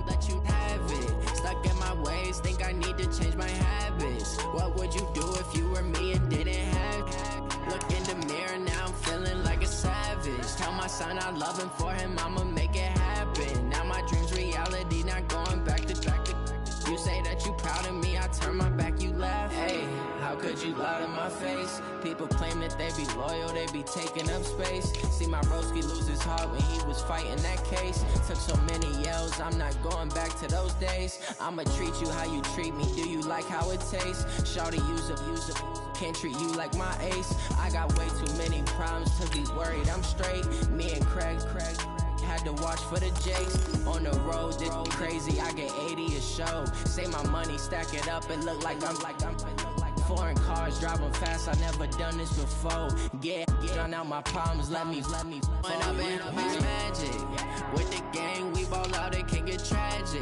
let you have it. Stuck in my ways, think I need to change my habits. What would you do if you were me and didn't have it? Look in the mirror, now I'm feeling like a savage. Tell my son I love him, for him I'ma make it happen. Now my dream's reality, not going back to. You say that you proud of me, I turn my back, you laugh. Hey, how could you lie to my face? People claim that they be loyal, they be taking up space. See my broski lose his heart when he was fighting that case. Took so many yells, I'm not going back to those days. I'ma treat you how you treat me, do you like how it tastes? Shawty, use up, can't treat you like my ace. I got way too many problems to be worried, I'm straight. Me and Craig had to watch for the Jakes. On the road, this crazy, I get 80 a show. Say my money, stack it up, it look like I'm foreign cars, driving fast, I never done this before. Get on out my problems, let me When I've been up is magic. With the gang, we ball out, it can get tragic.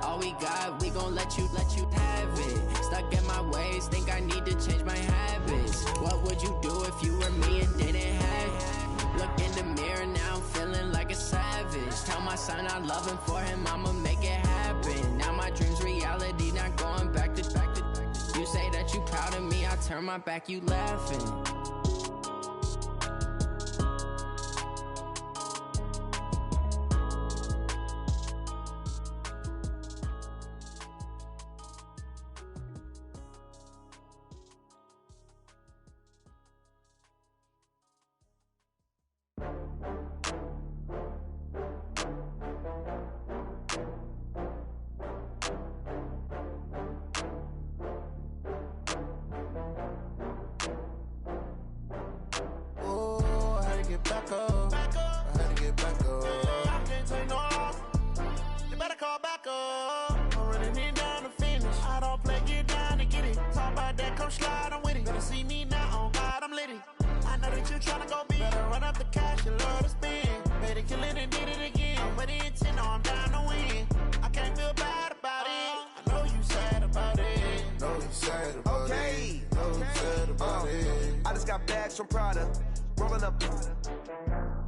All we got, we gon' let you have it. Stuck in my ways, think I need to change my habits. What would you do if you were me and didn't have it? Look in the mirror, now I'm feeling like a savage. Tell my son I love him, for him I'ma make it happen. Now my dream's reality, not going back to. You say that you proud of me, I turn my back, you laughing. From Prada, rolling up.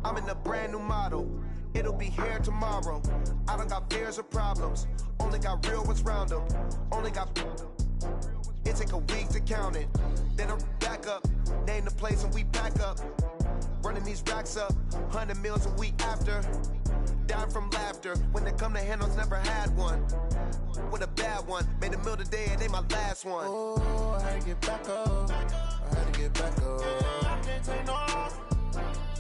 I'm in a brand new model. It'll be here tomorrow. I don't got fears or problems. Only got real ones round them. Only got. It take a week to count it. Then I'm back up. Name the place and we back up. Running these racks up. 100 meals a week after. Dying from laughter. When it come to handles, never had one. With a bad one. Made a meal today, it ain't my last one. Oh, I had to get back up. I had to get back up. I can't take no loss.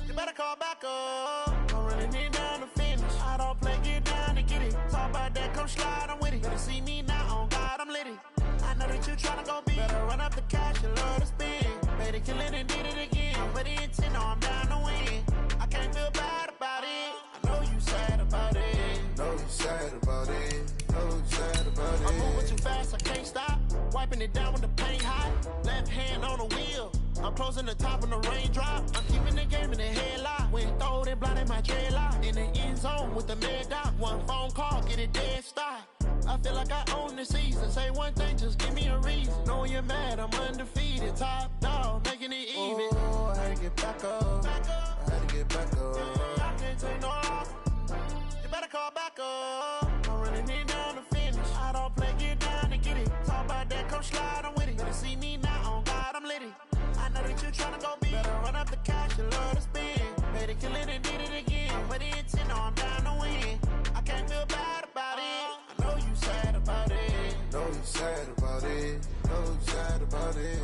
You better call back up. I'm running it down to finish. I don't play, get down to get it. Talk about that, come slide, I'm with it. Better see me now, on God, I'm litty. I know that you tryna go big. Better run up the cash, you love to spend. Better kill it and did it again. I'm with the intent, no, I'm down to win. I can't feel bad about it. I know you sad about it. Know you sad about it. Know you sad about it. I'm moving too fast, I can't stop. Wiping it down with the paint hot. Left hand on the wheel. I'm closing the top on the raindrop. I'm keeping the game in the headlock. When throwed and blinded my dreadlock. In the end zone with the mad dot. One phone call, get it dead stop. I feel like I own the season. Say one thing, just give me a reason. Knowing you're mad, I'm undefeated. Top dog, making it even. Oh, I had to get back up. I had to get back up. I can't take no loss. You better call back up. I'm running it down to finish. I don't play, get down to get it. Talk about that, come slide, I'm with it. Better see me now, on God, I'm litty. I know that you tryna go big. Better run up the cash, you love to spend. Better kill it and did it again. With the intent, no, I'm down to win. I can't feel bad about it. I know you sad about it. Know you sad about it. Know you sad about it.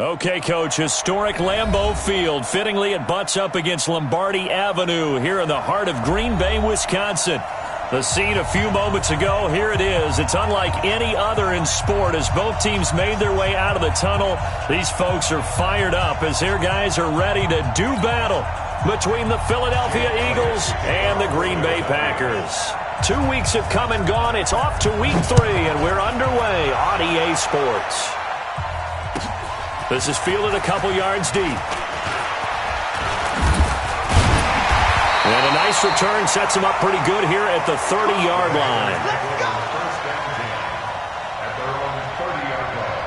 Okay, Coach, historic Lambeau Field. Fittingly, it butts up against Lombardi Avenue here in the heart of Green Bay, Wisconsin. The scene a few moments ago, here it is. It's unlike any other in sport as both teams made their way out of the tunnel. These folks are fired up as their guys are ready to do battle between the Philadelphia Eagles and the Green Bay Packers. 2 weeks have come and gone. It's off to week 3, and we're underway on EA Sports. This is fielded a couple yards deep. And a nice return sets him up pretty good here at the 30-yard line. Let's go! First down Jags at their own 30-yard line.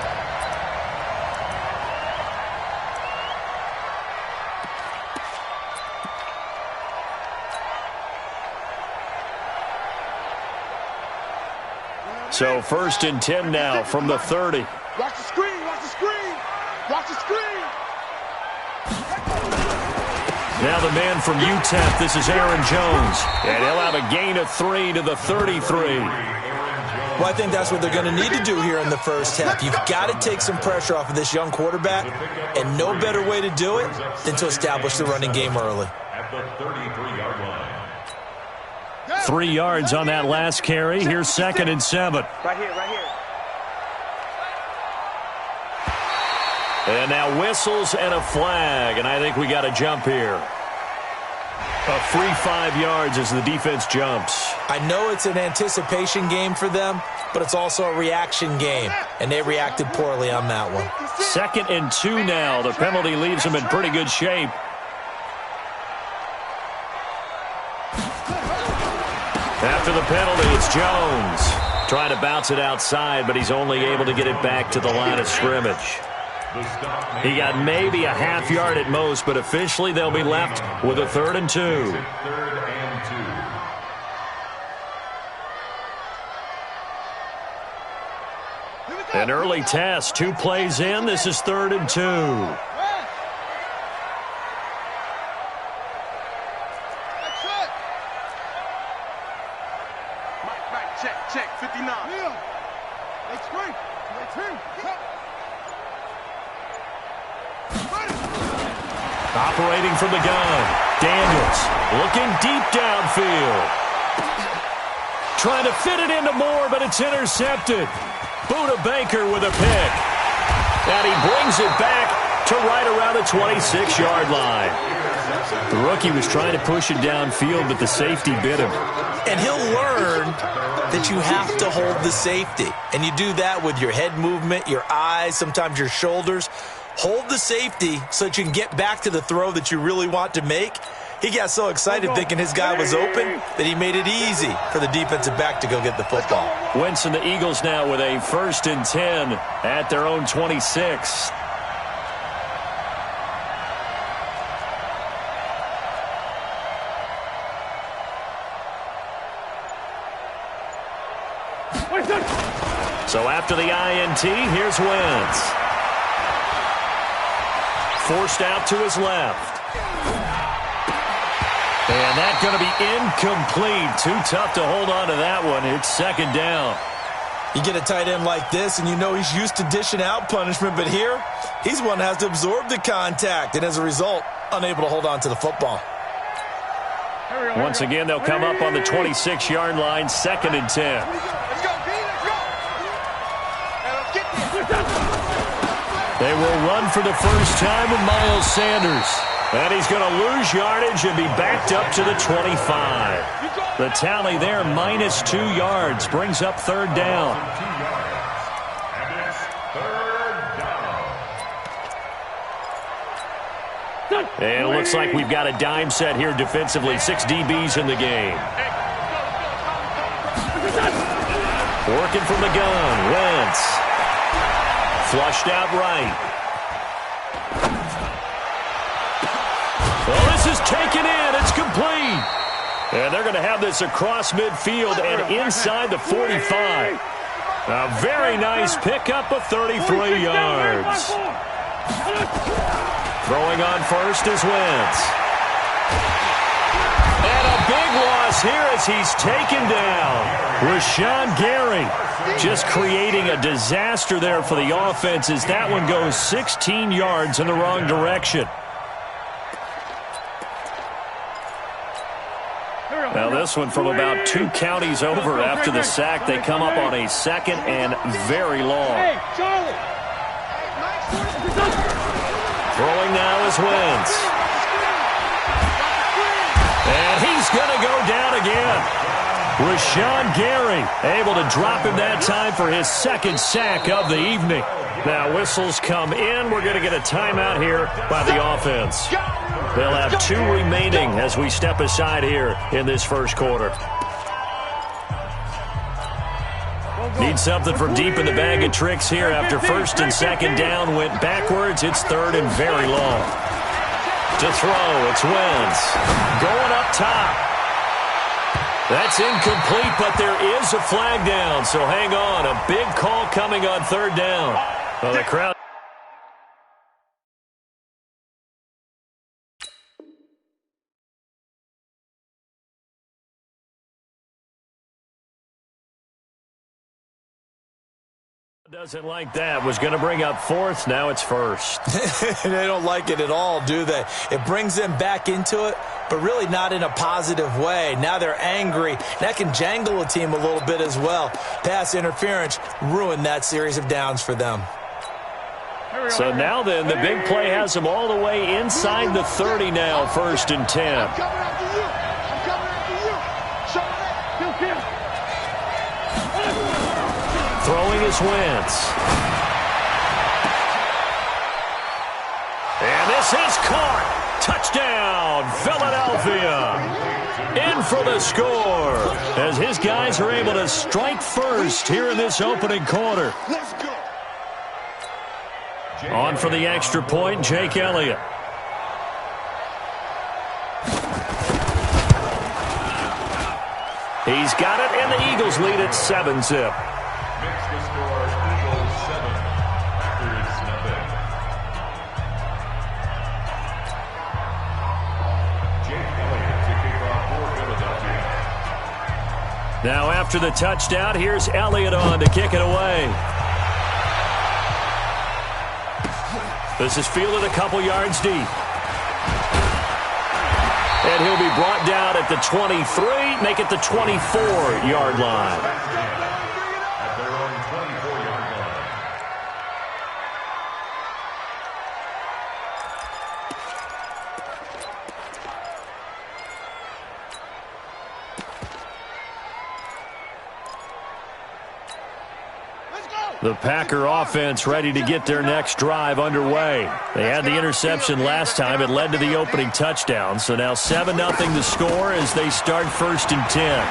So 1st and 10 now from the 30. Watch the screen, watch the screen, watch the screen. Now the man from UTEP, this is Aaron Jones. And he'll have a gain of 3 to the 33. Well, I think that's what they're going to need to do here in the first half. You've got to take some pressure off of this young quarterback, and no better way to do it than to establish the running game early. At the 33-yard line. 3 yards on that last carry. Here's 2nd and 7. Right here, right here. And now whistles and a flag, and I think we got a jump here. A free 5 yards as the defense jumps. I know it's an anticipation game for them, but it's also a reaction game, and they reacted poorly on that one. 2nd and 2 now. The penalty leaves them in pretty good shape. After the penalty, it's Jones. Trying to bounce it outside, but he's only able to get it back to the line of scrimmage. He got maybe a half yard at most, but officially they'll be left with a 3rd and 2. 3rd and 2. An early test, 2 plays in. This is 3rd and 2. Right, check, 59. Let's screen. Operating from the gun, Daniels looking deep downfield. Trying to fit it into Moore, but it's intercepted. Buda Baker with a pick. And he brings it back to right around the 26-yard line. The rookie was trying to push it downfield, but the safety bit him. And he'll learn that you have to hold the safety. And you do that with your head movement, your eyes, sometimes your shoulders. Hold the safety so that you can get back to the throw that you really want to make. He got so excited thinking his guy was open that he made it easy for the defensive back to go get the football. Wentz and the Eagles now with a 1st and 10 at their own 26. So after the INT, here's Wentz. Forced out to his left. And that's going to be incomplete. Too tough to hold on to that one. It's 2nd down. You get a tight end like this, and you know he's used to dishing out punishment, but here, he's one that has to absorb the contact, and as a result, unable to hold on to the football. Once again, they'll come up on the 26-yard line, 2nd and 10. Let's go, B, let's go. And let's get this. They will run for the first time with Miles Sanders. And he's going to lose yardage and be backed up to the 25. The tally there, minus 2 yards, brings up 3rd down. 2 yards. And it's 3rd down. And it looks like we've got a dime set here defensively. 6 DBs in the game. Working from the gun, Wentz. Flushed out right. Well, this is taken in. It's complete. And they're going to have this across midfield and inside the 45. A very nice pickup of 33 yards. Throwing on first is Wentz. And a big loss here as he's taken down. Rashawn Gary just creating a disaster there for the offense as that one goes 16 yards in the wrong direction. Now this one from about 2 counties over after the sack. They come up on a 2nd and very long. Throwing now is Wentz. And he's going to go down again. Rashawn Gary able to drop him that time for his 2nd sack of the evening. Now whistles come in. We're going to get a timeout here by the offense. They'll have 2 remaining as we step aside here in this first quarter. Need something from deep in the bag of tricks here after 1st and 2nd down went backwards. It's 3rd and very long. To throw, it's Wentz. Going up top. That's incomplete, but there is a flag down, so hang on. A big call coming on third down. Well, the crowd... doesn't like that. Was going to bring up fourth. Now it's first. They don't like it at all, do they? It brings them back into it, but really not in a positive way. Now they're angry. That can jangle a team a little bit as well. Pass interference ruined that series of downs for them. So now then, the big play has them all the way inside the 30 now, 1st and 10. I'm coming after you. I'm coming after you. Show me that. Throwing is Wentz. And this is caught. Touchdown, Philadelphia. In for the score as his guys are able to strike first here in this opening quarter. Let's go. On for the extra point, Jake Elliott. He's got it, and the Eagles lead at 7-zip. Makes the score Eagles 7, Packers nothing. Jake Elliott to kick off for Philadelphia. Now after the touchdown, here's Elliott on to kick it away. This is fielded a couple yards deep. And he'll be brought down at the 23, make it the 24-yard line. At their own 24-yard line. The Packer offense ready to get their next drive underway. They had the interception last time. It led to the opening touchdown. So now 7-0 the score as they start 1st and 10.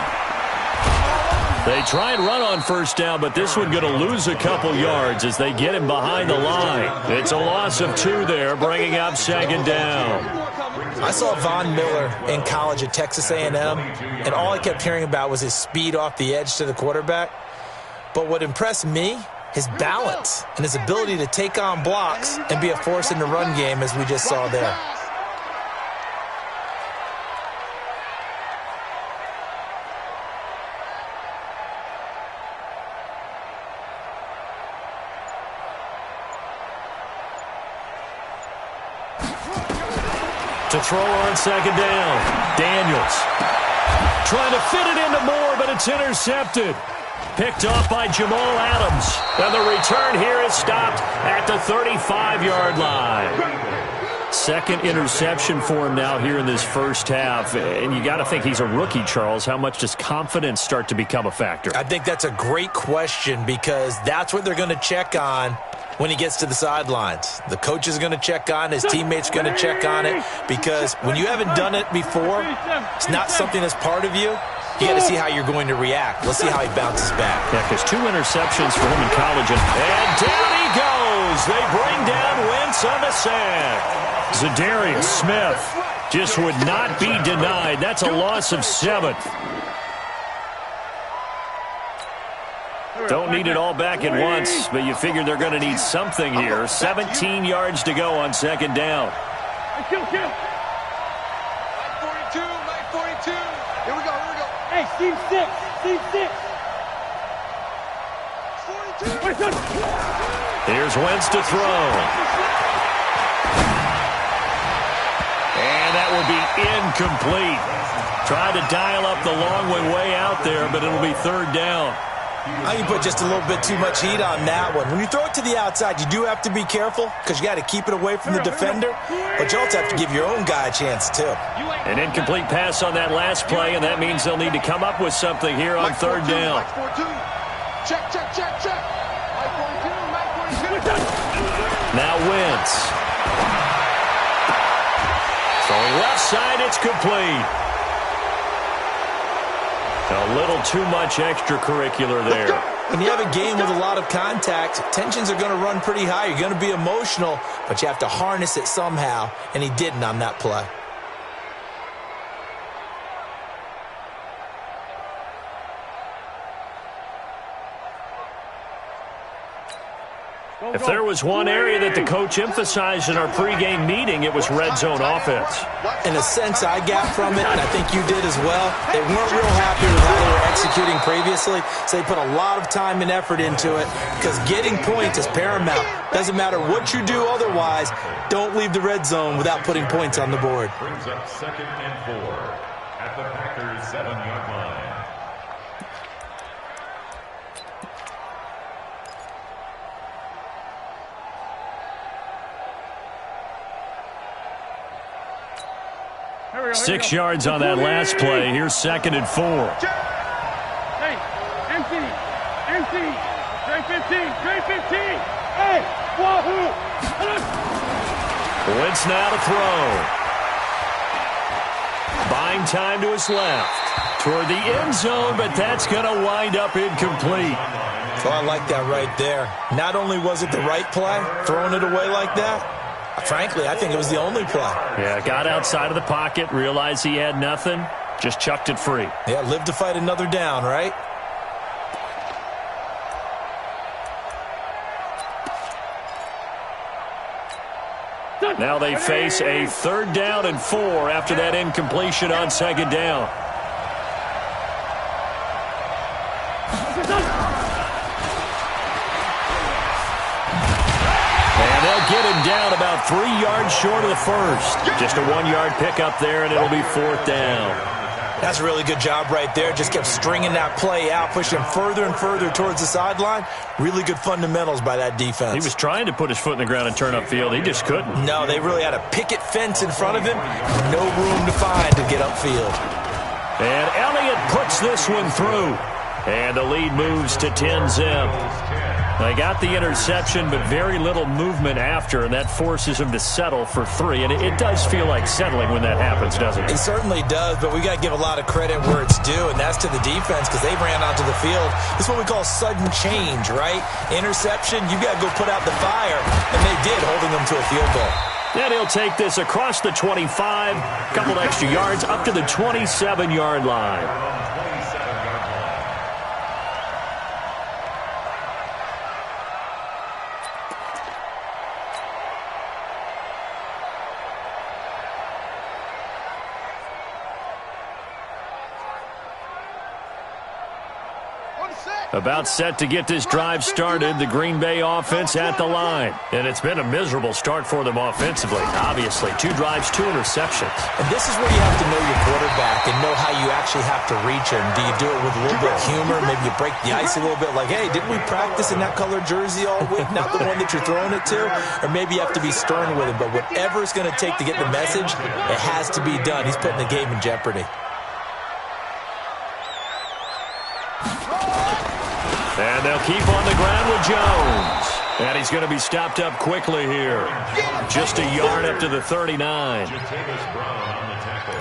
They try and run on first down, but this one going to lose a couple yards as they get him behind the line. It's a loss of 2 there, bringing up 2nd down. I saw Von Miller in college at Texas A&M, and all I kept hearing about was his speed off the edge to the quarterback. But what impressed me, his balance and his ability to take on blocks and be a force in the run game, as we just saw there. To throw on 2nd down, Daniels. Trying to fit it into Moore, but it's intercepted. Picked off by Jamal Adams. And the return here is stopped at the 35-yard line. 2nd interception for him now here in this first half. And you got to think he's a rookie, Charles. How much does confidence start to become a factor? I think that's a great question because that's what they're going to check on when he gets to the sidelines. The coach is going to check on it. His teammates are going to check on it because when you haven't done it before, it's not something that's part of you. You got to see how you're going to react. Let's see how he bounces back. Yeah, because 2 interceptions for him in college. And down he goes. They bring down Wentz on the sack. Zadarius Smith just would not be denied. That's a loss of 7. Don't need it all back at once, but you figure they're going to need something here. 17 yards to go on 2nd down. 42, 42. Here we go. Hey, Steve 6. 42. Here's Wentz to throw. And that will be incomplete. Tried to dial up the long way out there, but it'll be 3rd down. I can put just a little bit too much heat on that one. When you throw it to the outside, you do have to be careful because you got to keep it away from the defender, but you also have to give your own guy a chance too. An incomplete pass on that last play, and that means they'll need to come up with something here on 3rd down. Check. Now Wentz. Throwing left side, it's complete. A little too much extracurricular there. When you have a game with a lot of contact, tensions are going to run pretty high. You're going to be emotional, but you have to harness it somehow, and he didn't on that play. If there was one area that the coach emphasized in our pregame meeting, it was red zone offense. In a sense, I got from it, and I think you did as well. They weren't real happy with how they were executing previously, so they put a lot of time and effort into it because getting points is paramount. Doesn't matter what you do otherwise, don't leave the red zone without putting points on the board. Brings up 2nd and 4 at the Packers' 7-yard line. Here we go, 6 yards on that last play. Here's 2nd and 4. Hey, empty, straight 15, straight 15. Hey, wahoo! Wentz now to throw. Buying time to his left. Toward the end zone, but that's going to wind up incomplete. So I like that right there. Not only was it the right play, throwing it away like that, frankly, I think it was the only play. Yeah, got outside of the pocket, realized he had nothing, just chucked it free. Yeah, live to fight another down, right? Now they face a 3rd down and 4 after that incompletion on 2nd down. And they'll get him down about 3 yards short of the first. Just a 1-yard pickup there, and it'll be 4th down. That's a really good job right there. Just kept stringing that play out, pushing him further and further towards the sideline. Really good fundamentals by that defense. He was trying to put his foot in the ground and turn upfield. He just couldn't. No, they really had a picket fence in front of him. No room to find to get upfield. And Elliott puts this one through. And the lead moves to 10-zip. They got the interception, but very little movement after, and that forces him to settle for 3. And it does feel like settling when that happens, doesn't it? It certainly does, but we got to give a lot of credit where it's due, and that's to the defense because they ran onto the field. This is what we call sudden change, right? Interception, you got to go put out the fire, and they did, holding them to a field goal. Then he'll take this across the 25, couple extra yards, up to the 27-yard line. About set to get this drive started, the Green Bay offense at the line. And it's been a miserable start for them offensively, obviously. 2 drives, 2 interceptions. And this is where you have to know your quarterback and know how you actually have to reach him. Do you do it with a little bit of humor? Maybe you break the ice a little bit like, hey, didn't we practice in that color jersey all week? Not the one that you're throwing it to? Or maybe you have to be stern with him. But whatever it's going to take to get the message, it has to be done. He's putting the game in jeopardy. And they'll keep on the ground with Jones. And he's going to be stopped up quickly here. Just a yard up to the 39. Jatavis Brown on the tackle.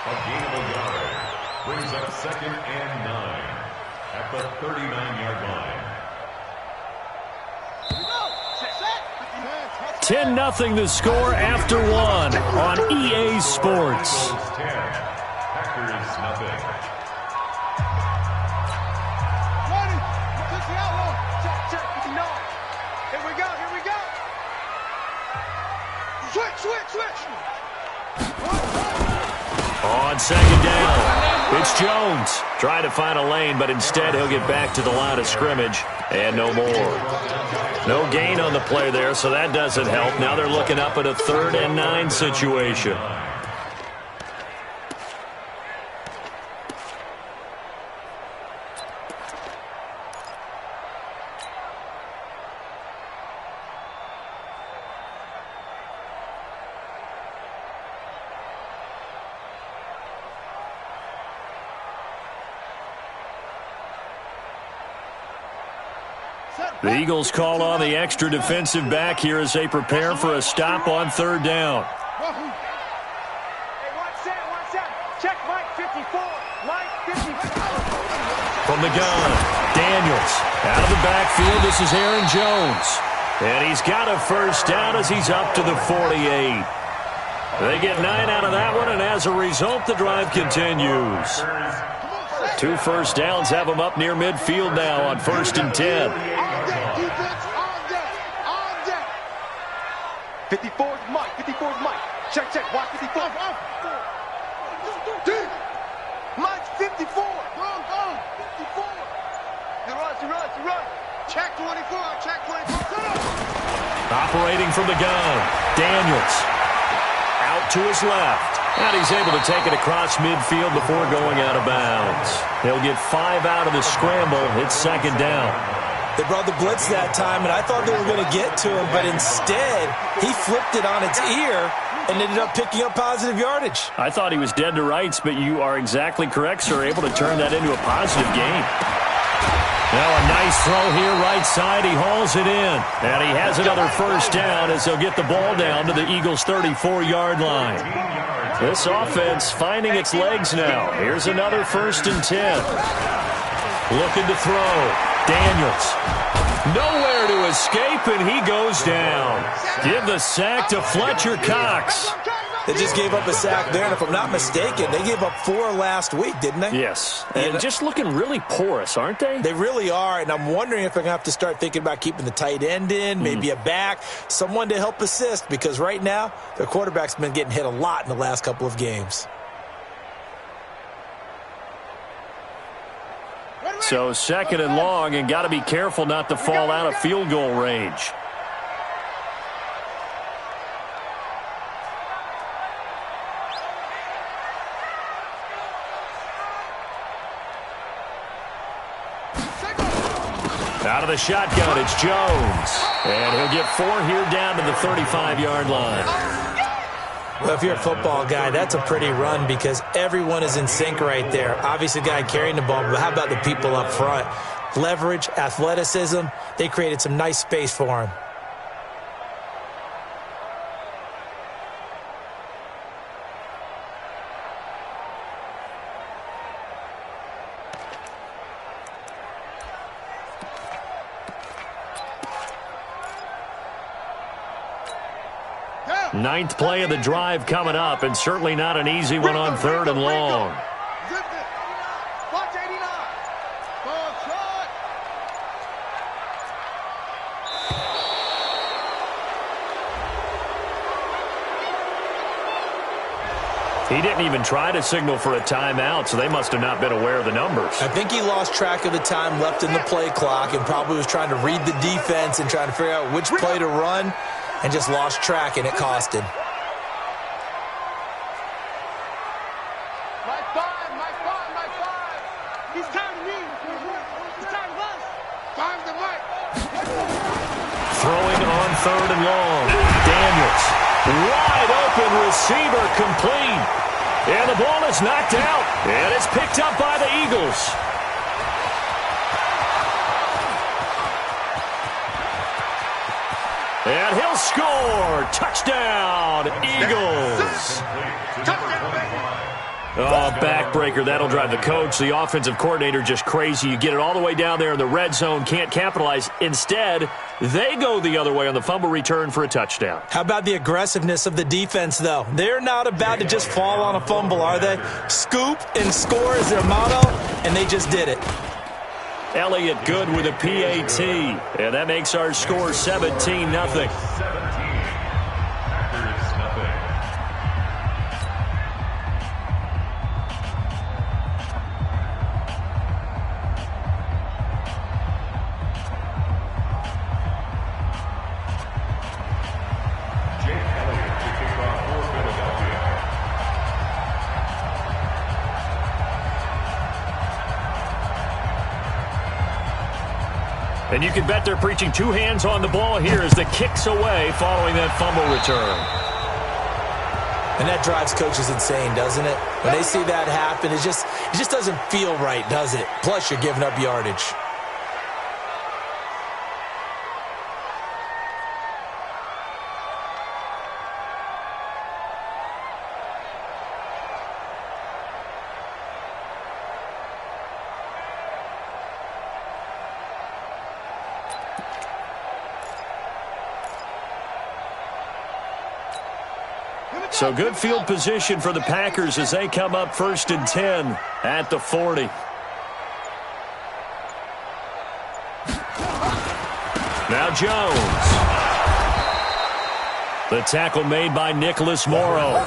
A gain of a yard. Brings up 2nd and 9 at the 39-yard line. 10-0 the score after 1 on EA Sports. Packers nothing. Switch. On 2nd down, it's Jones. Trying to find a lane, but instead he'll get back to the line of scrimmage, and no more. No gain on the play there, so that doesn't help. Now they're looking up at a 3rd and 9 situation. The Eagles call on the extra defensive back here as they prepare for a stop on 3rd down. Hey, one set. Check Mike 54. Mike 54. From the gun, Daniels. Out of the backfield, this is Aaron Jones. And he's got a 1st down as he's up to the 48. They get 9 out of that one, and as a result, the drive continues. 2 first downs have them up near midfield now on 1st and 10. 54's Mike. 54's Mike. Check, check. Watch 54. Mike's 54. Go. 54. He runs. Check 24. Check 24. Operating from the gun. Daniels. Out to his left. And he's able to take it across midfield before going out of bounds. He'll get 5 out of the scramble. It's second down. They brought the blitz that time, and I thought they were going to get to him, but instead, he flipped it on its ear and ended up picking up positive yardage. I thought he was dead to rights, but you are exactly correct, sir. Able to turn that into a positive gain. Now a nice throw here, right side. He hauls it in. And he has another first down as they'll get the ball down to the Eagles' 34-yard line. This offense finding its legs now. Here's another 1st and 10. Looking to throw. Daniels. Nowhere to escape, and he goes down. Give the sack to Fletcher Cox. They just gave up a sack there, and if I'm not mistaken, they gave up 4 last week, didn't they? Yes, and just looking really porous, aren't they? They really are, and I'm wondering if they're going to have to start thinking about keeping the tight end in, maybe a back, someone to help assist, because right now, their quarterback's been getting hit a lot in the last couple of games. So 2nd and long, and got to be careful not to fall out of field goal range. Out of the shotgun, it's Jones. And he'll get 4 here down to the 35-yard line. Well, if you're a football guy, that's a pretty run because everyone is in sync right there. Obviously, the guy carrying the ball, but how about the people up front? Leverage, athleticism, they created some nice space for him. Ninth play of the drive coming up, and certainly not an easy one on 3rd and long. Watch 89. Ball shot. He didn't even try to signal for a timeout, so they must have not been aware of the numbers. I think he lost track of the time left in the play clock and probably was trying to read the defense and trying to figure out which play to run, and just lost track, and it cost him. Mike 5. He's tired of me. He's tired of us. 5's the Mike. Throwing on 3rd and long. Daniels. Wide open receiver complete. And the ball is knocked out. And it's picked up by the Eagles. And he'll score. Touchdown, Eagles. Oh, backbreaker. That'll drive the coach, the offensive coordinator, just crazy. You get it all the way down there in the red zone, can't capitalize. Instead, they go the other way on the fumble return for a touchdown. How about the aggressiveness of the defense, though? They're not about to just fall on a fumble, are they? Scoop and score is their motto, and they just did it. Elliott good with a PAT, and that makes our score 17-0. And you can bet they're preaching 2 hands on the ball here as the kick's away following that fumble return. And that drives coaches insane, doesn't it? When they see that happen, it just doesn't feel right, does it? Plus, you're giving up yardage. So good field position for the Packers as they come up 1st and 10 at the 40. Now Jones. The tackle made by Nicholas Morrow.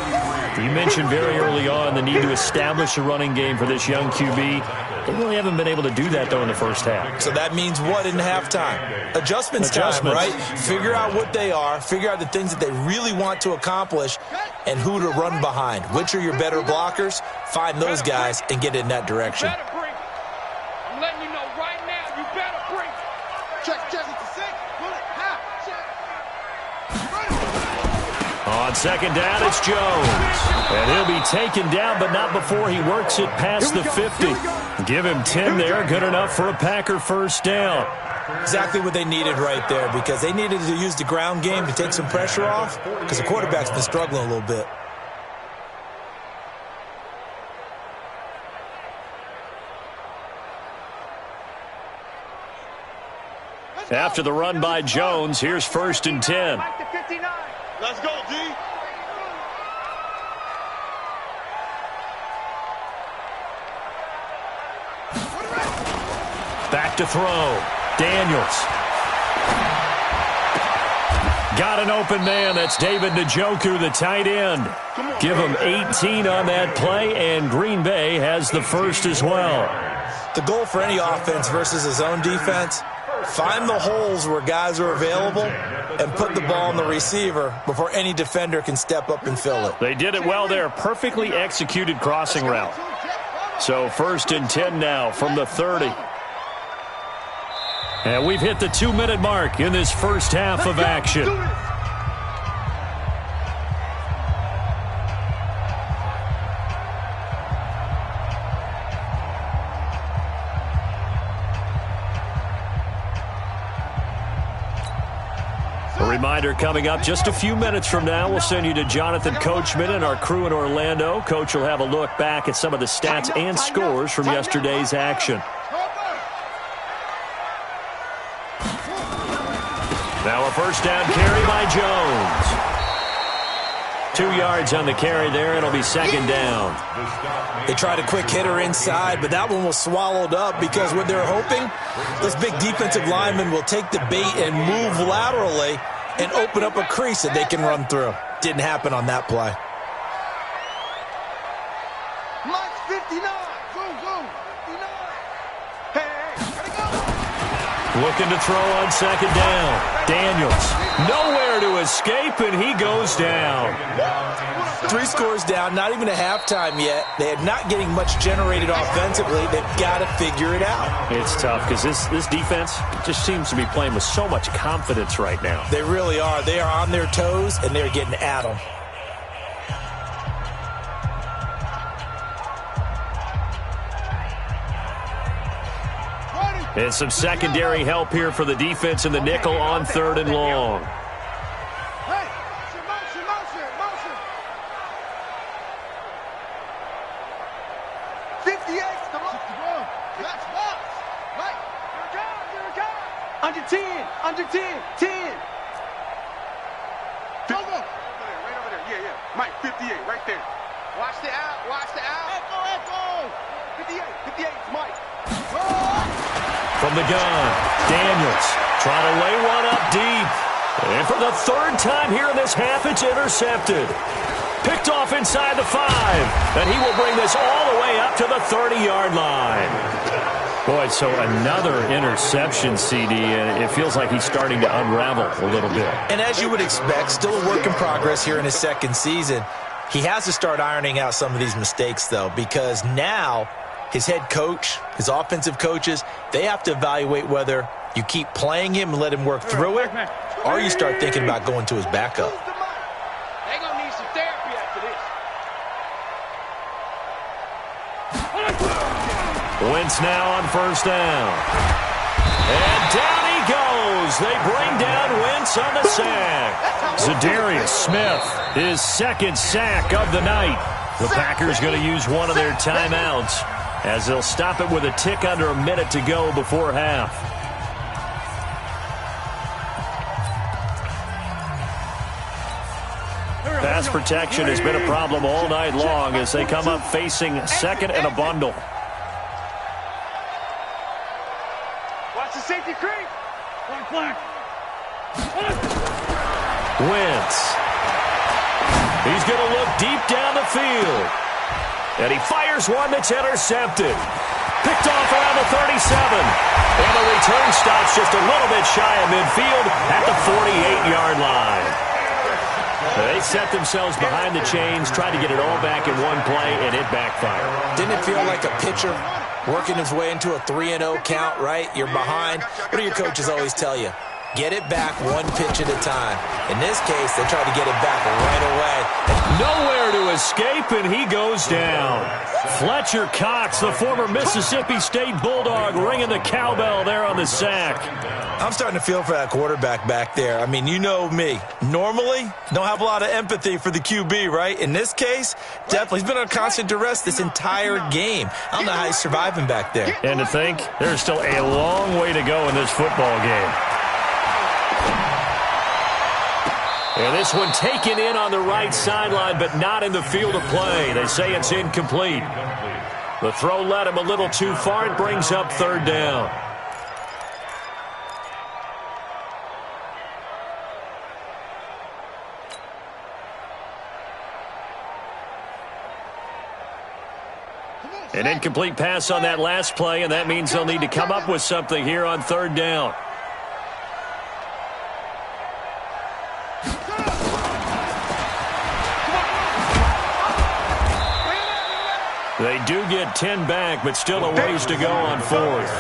You mentioned very early on the need to establish a running game for this young QB. They really haven't been able to do that, though, in the first half. So that means what in halftime? Adjustments time, right? Figure out what they are, figure out the things that they really want to accomplish, and who to run behind. Which are your better blockers? Find those guys and get in that direction. I'm letting you know right now, you better bring it. Check, check. On second down, it's Jones. And he'll be taken down, but not before he works it past the 50. Give him 10 there, good enough for a Packer first down. Exactly what they needed right there, because they needed to use the ground game to take some pressure off, because the quarterback's been struggling a little bit. After the run by Jones, here's 1st and 10. Let's go, D. Back to throw. Daniels. Got an open man. That's David Njoku, the tight end. Give him 18 on that play, and Green Bay has the first as well. The goal for any offense versus his own defense, find the holes where guys are available and put the ball on the receiver before any defender can step up and fill it. They did it well there. Perfectly executed crossing route. So 1st and 10 now from the 30. And we've hit the 2-minute mark in this first half of action. A reminder coming up just a few minutes from now, we'll send you to Jonathan Coachman and our crew in Orlando. Coach will have a look back at some of the stats and scores from yesterday's action. Now a first down carry by Jones. 2 yards on the carry there. It'll be second down. They tried a quick hitter inside, but that one was swallowed up because what they're hoping, this big defensive lineman will take the bait and move laterally and open up a crease that they can run through. Didn't happen on that play. Mike's 59. Go, go. 59. Hey, gotta go. Looking to throw on second down. Daniels. Nowhere to escape, and he goes down. 3 scores down, not even a halftime yet. They are not getting much generated offensively. They've got to figure it out. It's tough because this defense just seems to be playing with so much confidence right now. They really are. They are on their toes, and they're getting at them. And some secondary help here for the defense in the nickel on 3rd and long. Hey, motion, motion, motion. 58, come on. That's box. Right. You're a guy. Under 10, under 10, 10. Go, go. Right over there. Yeah, yeah. Mike, 58, right there. Watch the out, watch the out. Echo, echo. 58, 58, it's Mike. From the gun, Daniels trying to lay one up deep. And for the 3rd time here in this half, it's intercepted. Picked off inside the 5. And he will bring this all the way up to the 30-yard line. Boy, so another interception, CD, and it feels like he's starting to unravel a little bit. And as you would expect, still a work in progress here in his 2nd season. He has to start ironing out some of these mistakes, though, because now his head coach, his offensive coaches, they have to evaluate whether you keep playing him and let him work through it, or you start thinking about going to his backup. They're going to need some therapy after this. Wentz now on 1st down. And down he goes. They bring down Wentz on the sack. Zadarius Smith, his 2nd sack of the night. The Packers going to use one of their timeouts as they'll stop it with a tick under a minute to go before half. Pass protection has been a problem all night long as they come up facing 2nd and a bundle. Watch the safety creep. Flag. Wentz He's going to look deep down the field. And he fires one that's intercepted. Picked off around the 37. And the return stops just a little bit shy of midfield at the 48-yard line. They set themselves behind the chains, tried to get it all back in one play, and it backfired. Didn't it feel like a pitcher working his way into a 3-0 count, right? You're behind. What do your coaches always tell you? Get it back one pitch at a time. In this case, they tried to get it back right away. Nowhere to escape, and he goes down. Fletcher Cox, the former Mississippi State Bulldog, ringing the cowbell there on the sack. I'm starting to feel for that quarterback back there. I mean, you know me. Normally, don't have a lot of empathy for the QB, right? In this case, definitely. He's been on constant duress this entire game. I don't know how he's surviving back there. And to think, there's still a long way to go in this football game. And this one taken in on the right sideline, but not in the field of play. They say it's incomplete. The throw led him a little too far. It brings up third down. An incomplete pass on that last play, and that means they'll need to come up with something here on third down. They do get 10 back, but still a ways to go on fourth.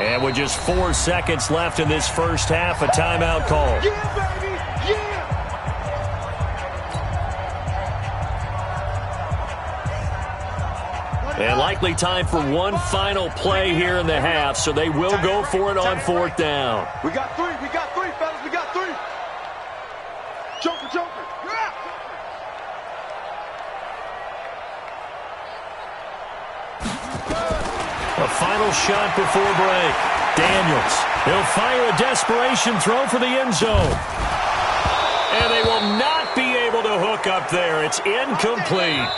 And with just 4 seconds left in this first half, a timeout call. And likely time for one final play here in the half, so they will go for it on fourth down. We got three, fellas, we got three. Joker. Yeah. A final shot before break. Daniels, he'll fire a desperation throw for the end zone. And they will not be able to hook up there. It's incomplete.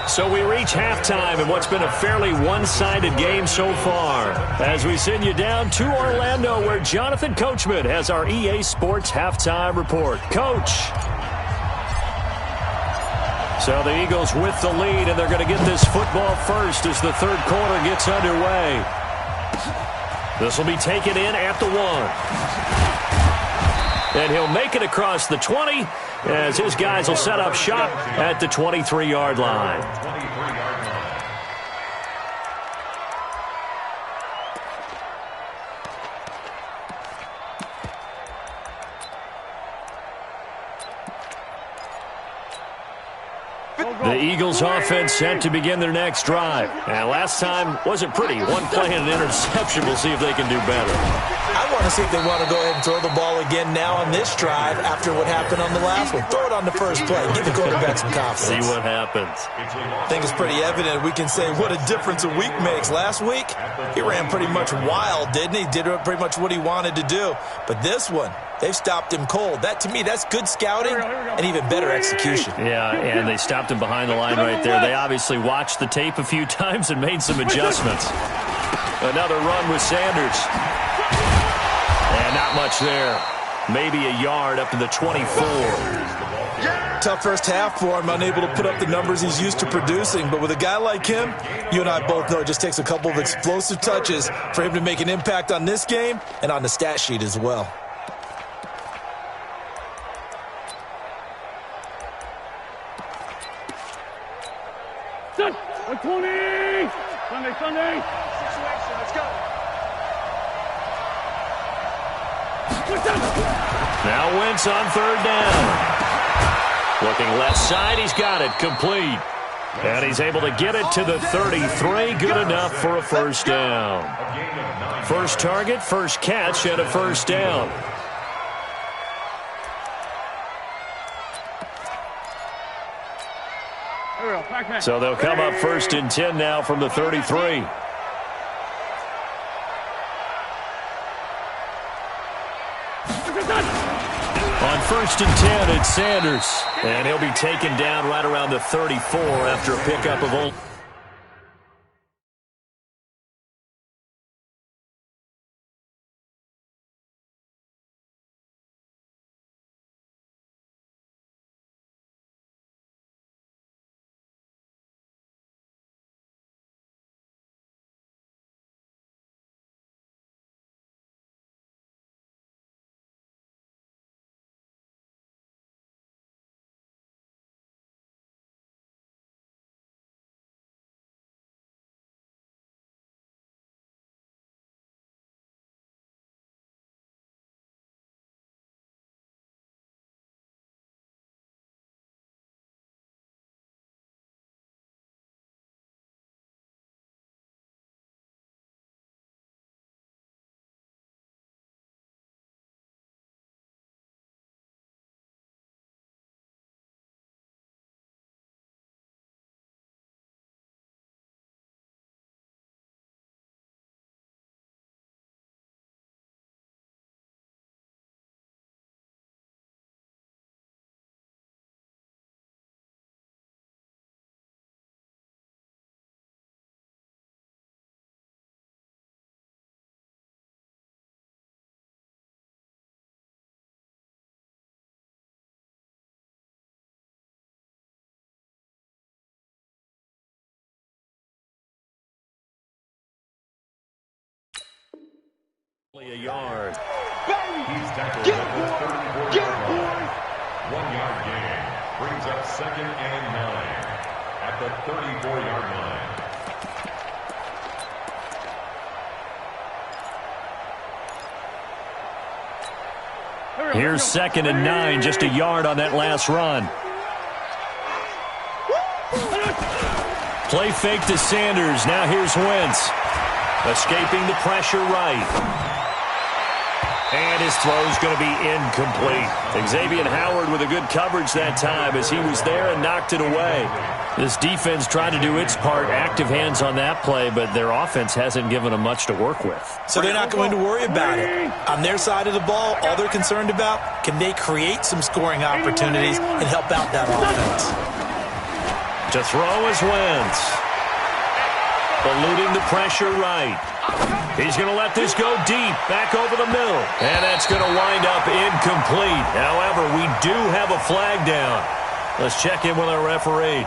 So we reach halftime in what's been a fairly one-sided game so far. As we send you down to Orlando, where Jonathan Coachman has our EA Sports halftime report. Coach. So the Eagles with the lead, and they're going to get this football first as the third quarter gets underway. This will be taken in at the 1. And he'll make it across the 20 as his guys will set up shop at the 23-yard line. The Eagles offense set to begin their next drive. And last time wasn't pretty. One play and an interception. We'll see if they can do better. I want to see if they want to go ahead and throw the ball again now on this drive after what happened on the last one. Throw it on the first play. Give the quarterback some confidence. See what happens. I think it's pretty evident. We can say what a difference a week makes. Last week, he ran pretty much wild, didn't he? Did pretty much what he wanted to do. But this one, they've stopped him cold. That, to me, that's good scouting and even better execution. Yeah, and they stopped him behind the line right there. They obviously watched the tape a few times and made some adjustments. Another run with Sanders. And not much there. Maybe a yard up to the 24. Tough first half for him, unable to put up the numbers he's used to producing. But with a guy like him, you and I both know it just takes a couple of explosive touches for him to make an impact on this game and on the stat sheet as well. Set. 20. Sunday. Situation. Let's go. Now Wentz on third down. Looking left side, he's got it, complete. And he's able to get it to the 33, good enough for a first down. First target, first catch, and a first down. So they'll come up first and 10 now from the 33. On first and 10, it's Sanders. And he'll be taken down right around the 34 after a pickup of only A yard. He's tackled at the 34-yard line. 1 yard gain brings up 2nd and 9 at the 34-yard line. Here's 2nd and 9, just a yard on that last run. Play fake to Sanders. Now here's Wentz. Escaping the pressure right. And his throw's going to be incomplete. Xavier Howard with a good coverage that time as he was there and knocked it away. This defense tried to do its part, active hands on that play, but their offense hasn't given them much to work with. So they're not going to worry about it. On their side of the ball, all they're concerned about, can they create some scoring opportunities and help out that offense? To throw is Wentz. Eluding the pressure right. He's going to let this go deep, back over the middle. And that's going to wind up incomplete. However, we do have a flag down. Let's check in with our referee.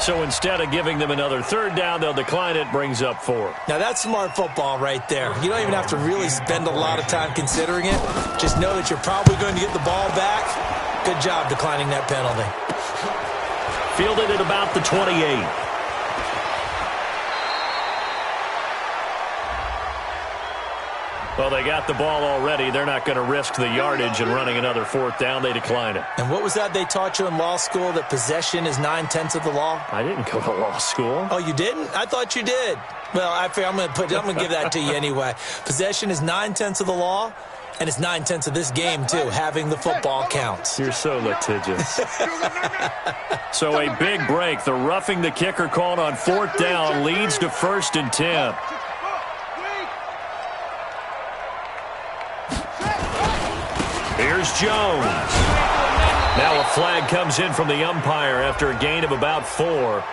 So instead of giving them another 3rd down, they'll decline it, brings up 4. Now that's smart football right there. You don't even have to really spend a lot of time considering it. Just know that you're probably going to get the ball back. Good job declining that penalty. Fielded at about the 28. Well, they got the ball already. They're not going to risk the yardage and running another 4th down. They decline it. And what was that they taught you in law school, that possession is 9/10 of the law? I didn't go to law school. Oh, you didn't? I thought you did. Well, I'm going to give that to you anyway. Possession is 9/10 of the law, and it's 9/10 of this game, too. Having the football counts. You're so litigious. So a big break. The roughing the kicker called on 4th down leads to 1st and 10. Here's Jones. Now a flag comes in from the umpire after a gain of about 4.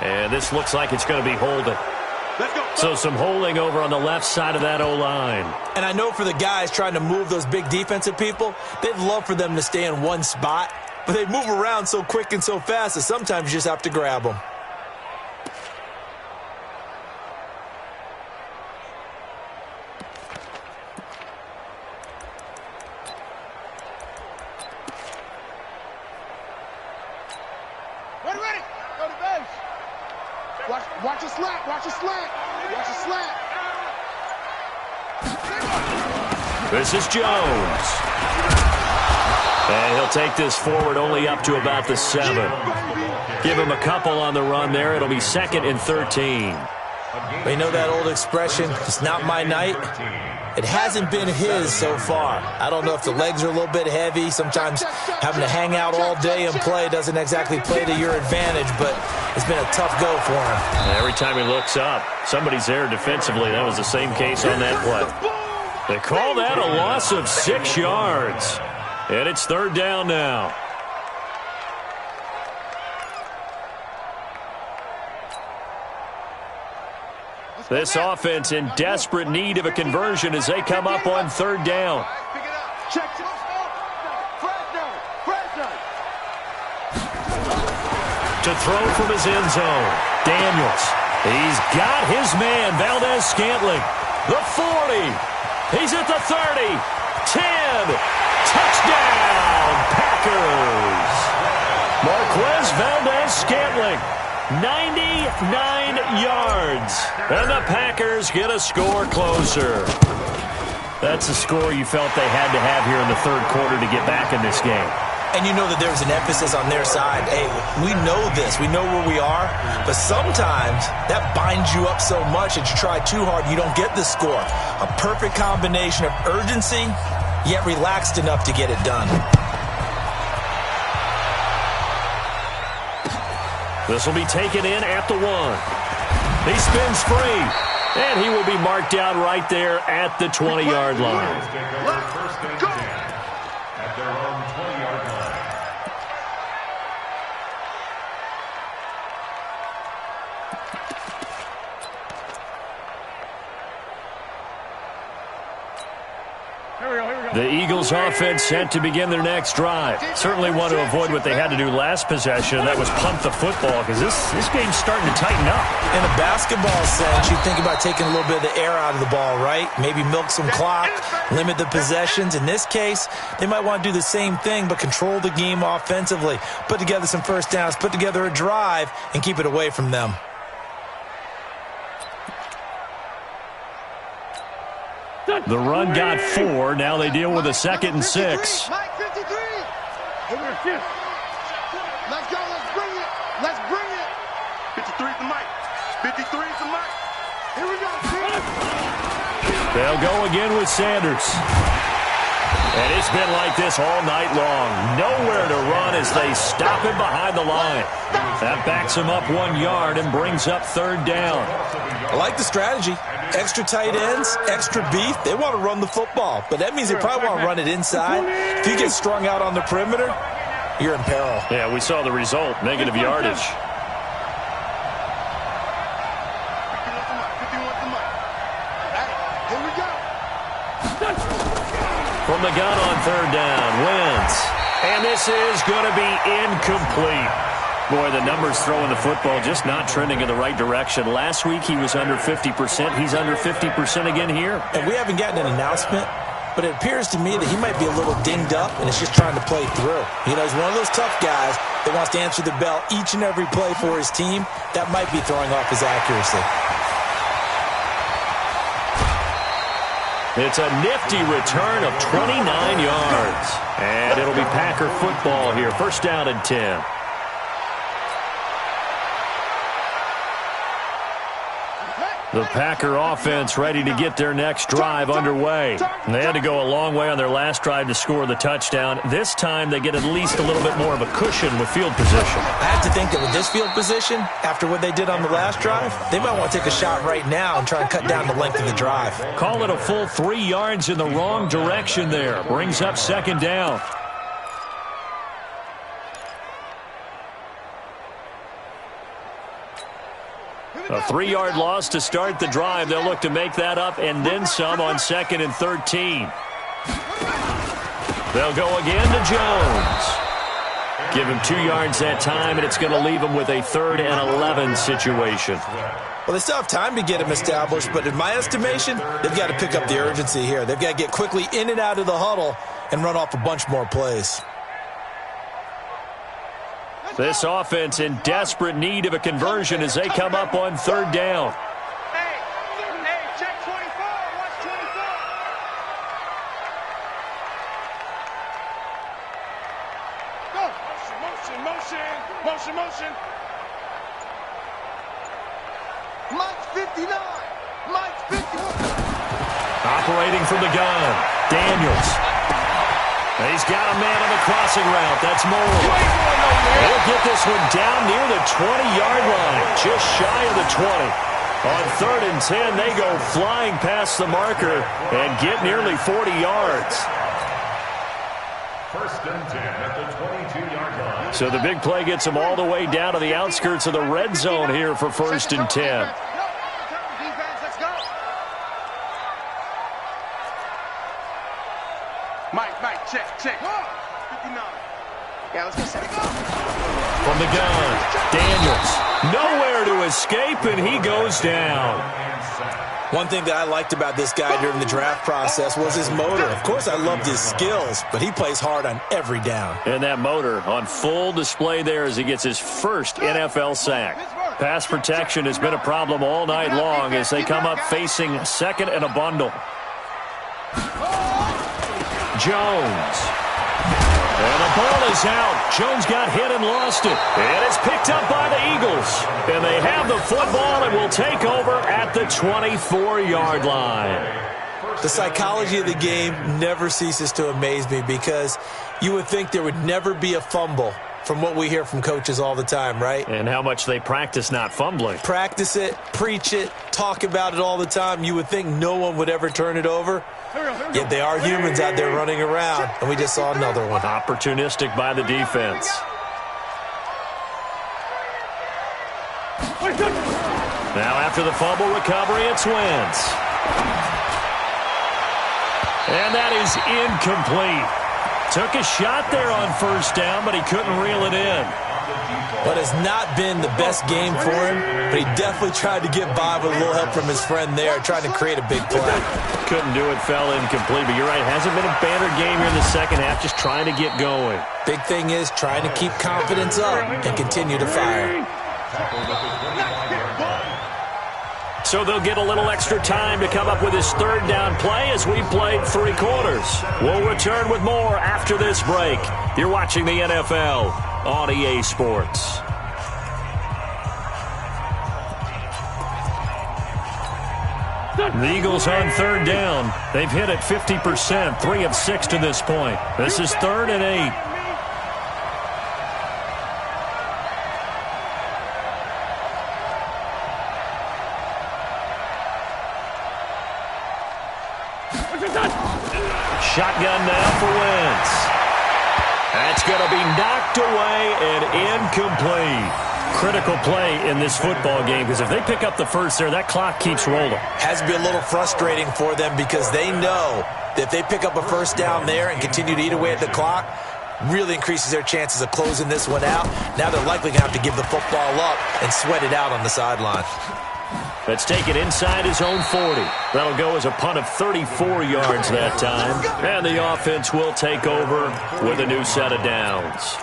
And this looks like it's going to be holding. So some holding over on the left side of that O-line. And I know for the guys trying to move those big defensive people, they'd love for them to stay in one spot. But they move around so quick and so fast that sometimes you just have to grab them. Watch a slant. Watch a slant. Watch a slant. This is Jones. And he'll take this forward only up to about the 7. Give him a couple on the run there. It'll be 2nd and 13. You know that old expression, it's not my night? It hasn't been his so far. I don't know if the legs are a little bit heavy. Sometimes having to hang out all day and play doesn't exactly play to your advantage, but it's been a tough go for him. Every time he looks up, somebody's there defensively. That was the same case on that play. They call that a loss of 6 yards. And it's 3rd down now. This offense in desperate need of a conversion as they come up on 3rd down. To throw from his end zone, Daniels. He's got his man, Valdez-Scantling. The 40. He's at the 30. 10. Touchdown, Packers. Marquez Valdez-Scantling. 99 yards. And the Packers get a score closer. That's a score you felt they had to have here in the 3rd quarter to get back in this game. And you know that there's an emphasis on their side. Hey, we know this. We know where we are. But sometimes that binds you up so much that you try too hard, you don't get the score. A perfect combination of urgency, yet relaxed enough to get it done. This will be taken in at the 1. He spins free, and he will be marked down right there at the 20-yard line. At their own 20-yard line. The Eagles offense set to begin their next drive. Certainly want to avoid what they had to do last possession. That was punt the football because this game's starting to tighten up. In a basketball sense, you think about taking a little bit of the air out of the ball, right? Maybe milk some clock, limit the possessions. In this case, they might want to do the same thing but control the game offensively. Put together some first downs, put together a drive, and keep it away from them. The run got 4. Now they deal with a 2nd and 6. Mike 53. Let's go. Let's bring it. Let's bring it. 53 is the mic. 53 is the mic. Here we go. They'll go again with Sanders. And it's been like this all night long. Nowhere to run as they stop him behind the line. That backs him up 1 yard and brings up 3rd down. I like the strategy. Extra tight ends, extra beef. They want to run the football, but that means they probably want to run it inside. If you get strung out on the perimeter, you're in peril. Yeah, we saw the result, negative yardage. From the gun on 3rd down, Wentz. And this is going to be incomplete. Boy, the numbers throwing the football just not trending in the right direction. Last week he was under 50%. He's under 50% again here. And we haven't gotten an announcement, but it appears to me that he might be a little dinged up and is just trying to play through. You know, he's one of those tough guys that wants to answer the bell each and every play for his team. That might be throwing off his accuracy. It's a nifty return of 29 yards. And it'll be Packer football here. 1st down and 10. The Packer offense ready to get their next drive underway. And they had to go a long way on their last drive to score the touchdown. This time they get at least a little bit more of a cushion with field position. I have to think that with this field position, after what they did on the last drive, they might want to take a shot right now and try and cut down the length of the drive. Call it a full 3 yards in the wrong direction there. Brings up 2nd down. A 3-yard loss to start the drive. They'll look to make that up and then some on 2nd and 13. They'll go again to Jones. Give him 2 yards that time, and it's going to leave him with a 3rd and 11 situation. Well, they still have time to get him established, but in my estimation, they've got to pick up the urgency here. They've got to get quickly in and out of the huddle and run off a bunch more plays. This offense in desperate need of a conversion as they come up on 3rd down. Hey, check 24. Watch 24. Go. Motion. Mike's 59. Mike's 51. Operating from the gun, Daniels. He's got a man on the crossing route. That's Moore. He'll get this one down near the 20-yard line, just shy of the 20. On 3rd and 10, they go flying past the marker and get nearly 40 yards. 1st and 10 at the 22-yard line. So the big play gets them all the way down to the outskirts of the red zone here for 1st and 10. Mike, check. 59. Yeah, let's go 7. From the gun, Daniels. Nowhere to escape, and he goes down. One thing that I liked about this guy during the draft process was his motor. Of course, I loved his skills, but he plays hard on every down. And that motor on full display there as he gets his first NFL sack. Pass protection has been a problem all night long as they come up facing 2nd and a bundle. Jones. And the ball is out. Jones got hit and lost it. And it's picked up by the Eagles. And they have the football and will take over at the 24-yard line. The psychology of the game never ceases to amaze me because you would think there would never be a fumble from what we hear from coaches all the time, right? And how much they practice not fumbling. Practice it, preach it, talk about it all the time. You would think no one would ever turn it over. Yet they are humans out there running around, and we just saw another one. Opportunistic by the defense. Now after the fumble recovery, it's Wentz. And that is incomplete. Took a shot there on first down, but he couldn't reel it in. But it's not been the best game for him, but he definitely tried to get by with a little help from his friend there, trying to create a big play. Couldn't do it, fell incomplete. But you're right, hasn't been a banner game here in the second half, just trying to get going. Big thing is trying to keep confidence up and continue to fire. So they'll get a little extra time to come up with his third down play as we played 3 quarters. We'll return with more after this break. You're watching the NFL on EA Sports. The Eagles on third down. They've hit it 50%, 3 of 6 to this point. This is 3rd and 8. Shotgun now for Wentz. That's going to be knocked away and incomplete. Critical play in this football game because if they pick up the first there, that clock keeps rolling. Has to be a little frustrating for them because they know that if they pick up a first down there and continue to eat away at the clock, really increases their chances of closing this one out. Now they're likely going to have to give the football up and sweat it out on the sideline. Let's take it inside his own 40. That'll go as a punt of 34 yards that time. And the offense will take over with a new set of downs.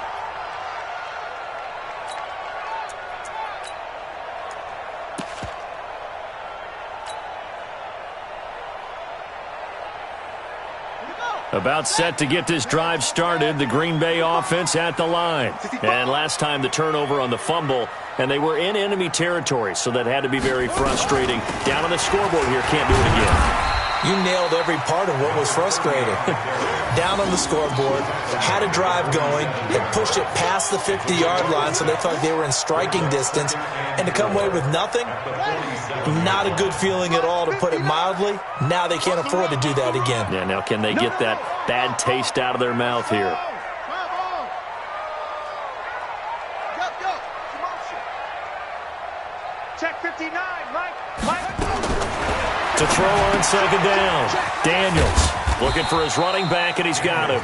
About set to get this drive started, the Green Bay offense at the line. And last time the turnover on the fumble, and they were in enemy territory, so that had to be very frustrating. Down on the scoreboard here, can't do it again. You nailed every part of what was frustrating. Down on the scoreboard, had a drive going, had pushed it past the 50-yard line so they felt like they were in striking distance, and to come away with nothing, not a good feeling at all, to put it mildly. Now they can't afford to do that again. Yeah, now can they get that bad taste out of their mouth here? Check 59, Mike. To throw on second down. Daniels looking for his running back, and he's got him.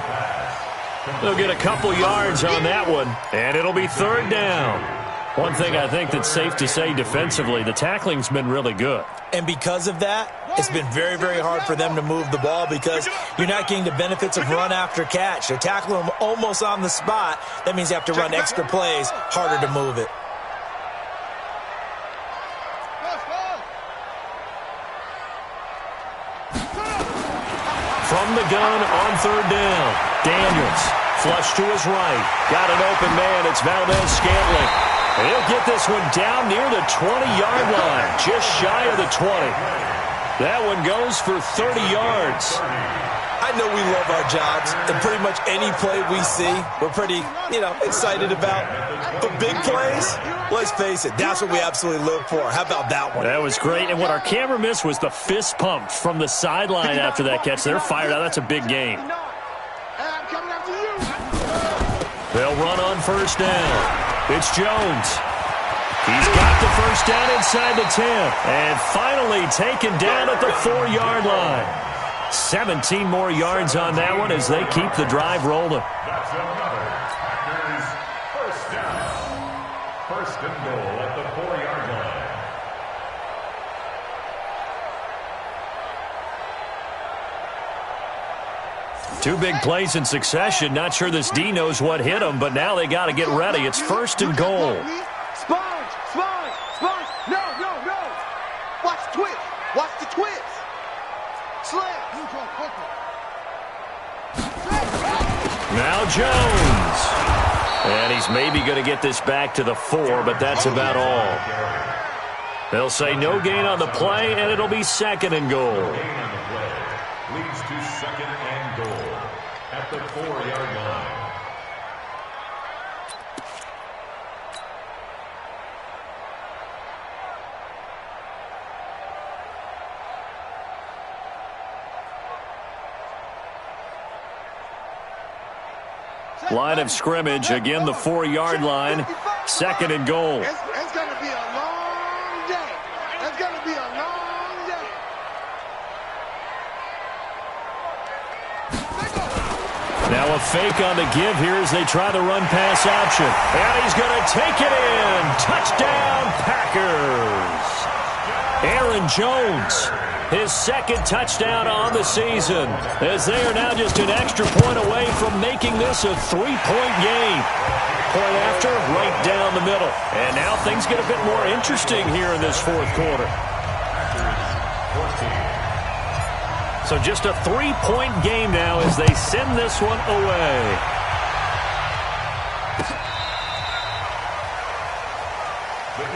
They'll get a couple yards on that one, and it'll be 3rd down. One thing I think that's safe to say defensively, the tackling's been really good. And because of that, it's been very, very hard for them to move the ball because you're not getting the benefits of run after catch. They're tackling them almost on the spot. That means you have to run extra plays, harder to move it. From the gun on 3rd down. Daniels, flush to his right. Got an open man. It's Valdez-Scantling. He'll get this one down near the 20-yard line, just shy of the 20. That one goes for 30 yards. I know we love our jobs, and pretty much any play we see, we're pretty, excited about. But big plays, let's face it, that's what we absolutely live for. How about that one? That was great, and what our camera missed was the fist pump from the sideline after that catch. They're fired out. That's a big game. They'll run on 1st down. It's Jones. He's got the 1st down inside the 10, and finally taken down at the 4-yard line. 17 more yards on that one as they keep the drive rolling. That's another Packers 1st down. 1st and goal at the 4-yard line. 2 big plays in succession. Not sure this D knows what hit him, but now they got to get ready. It's 1st and goal. Sponge. No. Watch the twist. Watch the twist. Slam. Now Jones. And he's maybe going to get this back to the 4, but that's about all. They'll say no gain on the play, and it'll be 2nd and goal. Gain on the play leads to 2nd and goal at the 4-yard line. Line of scrimmage, again the 4-yard line, 2nd and goal. It's going to be a long day. It's going to be a long day. Now a fake on the give here as they try the run-pass option. And he's going to take it in. Touchdown, Packers. Aaron Jones, his second touchdown on the season, as they are now just an extra point away from making this a three-point game. Point after, right down the middle. And now things get a bit more interesting here in this fourth quarter. So just a three-point game now as they send this one away.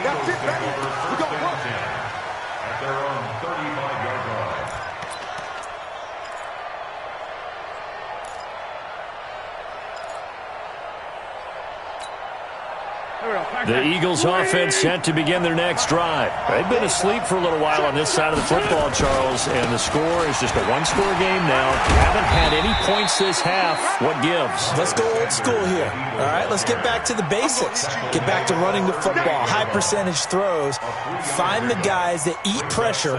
That's it, baby. We're going to work. At their own 35-yard line. The Eagles offense set to begin their next drive. They've been asleep for a little while on this side of the football, Charles, and the score is just a one-score game now. Haven't had any points this half. What gives? Let's go old school here. All right, let's get back to the basics. Get back to running the football, high percentage throws. Find the guys that eat pressure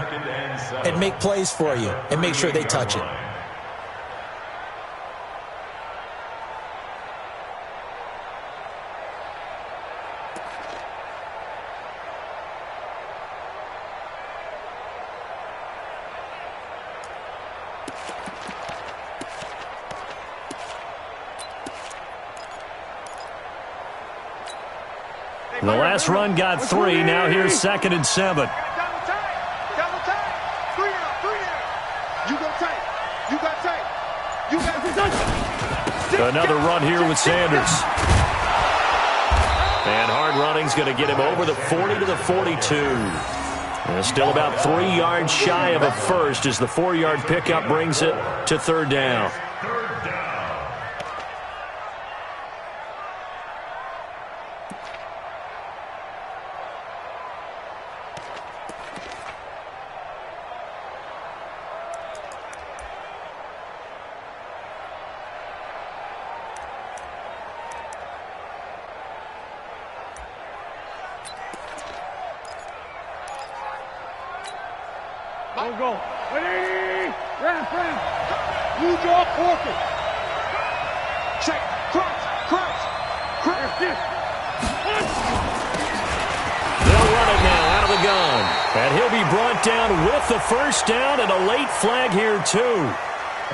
and make plays for you and make sure they touch it. The last run got 3. Now here's 2nd and 7. Double time. 3 out. You go tight. You got tight. You got Another run here with Sanders. And hard running's going to get him over the 40 to the 42. And still about 3 yards shy of a first as the 4-yard pickup brings it to 3rd down. Go. 180. Round. Use your quarter. Check. Crunch. They'll run it now out of the gun. And he'll be brought down with the first down and a late flag here, too.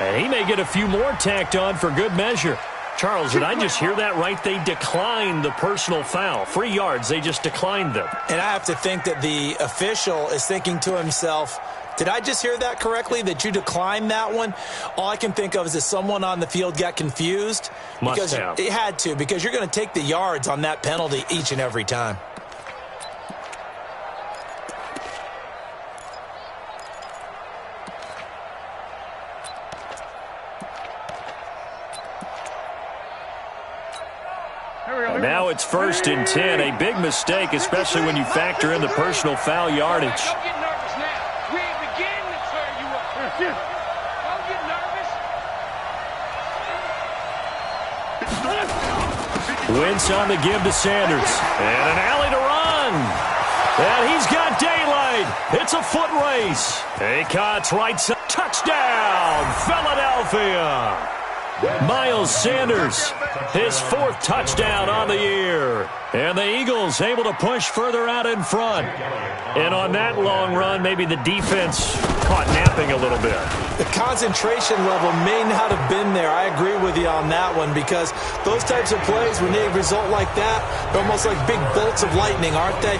And he may get a few more tacked on for good measure. Charles, did I just hear that right? They declined the personal foul. 3 yards, they just declined them. And I have to think that the official is thinking to himself, did I just hear that correctly, that you declined that one? All I can think of is that someone on the field got confused. Must have. It had to, because you're going to take the yards on that penalty each and every time. Now it's 1st and 10. A big mistake, especially when you factor in the personal foul yardage. Don't get nervous now. We ain't beginning to tear you up. Don't get nervous. Wentz on the give to Sanders. And an alley to run. And he's got daylight. It's a foot race. Acott's right side. Touchdown, Philadelphia. Miles Sanders, his 4th touchdown on the year. And the Eagles able to push further out in front. And on that long run, maybe the defense caught napping a little bit. The concentration level may not have been there. I agree with you on that one, because those types of plays, when they result like that, they're almost like big bolts of lightning, aren't they?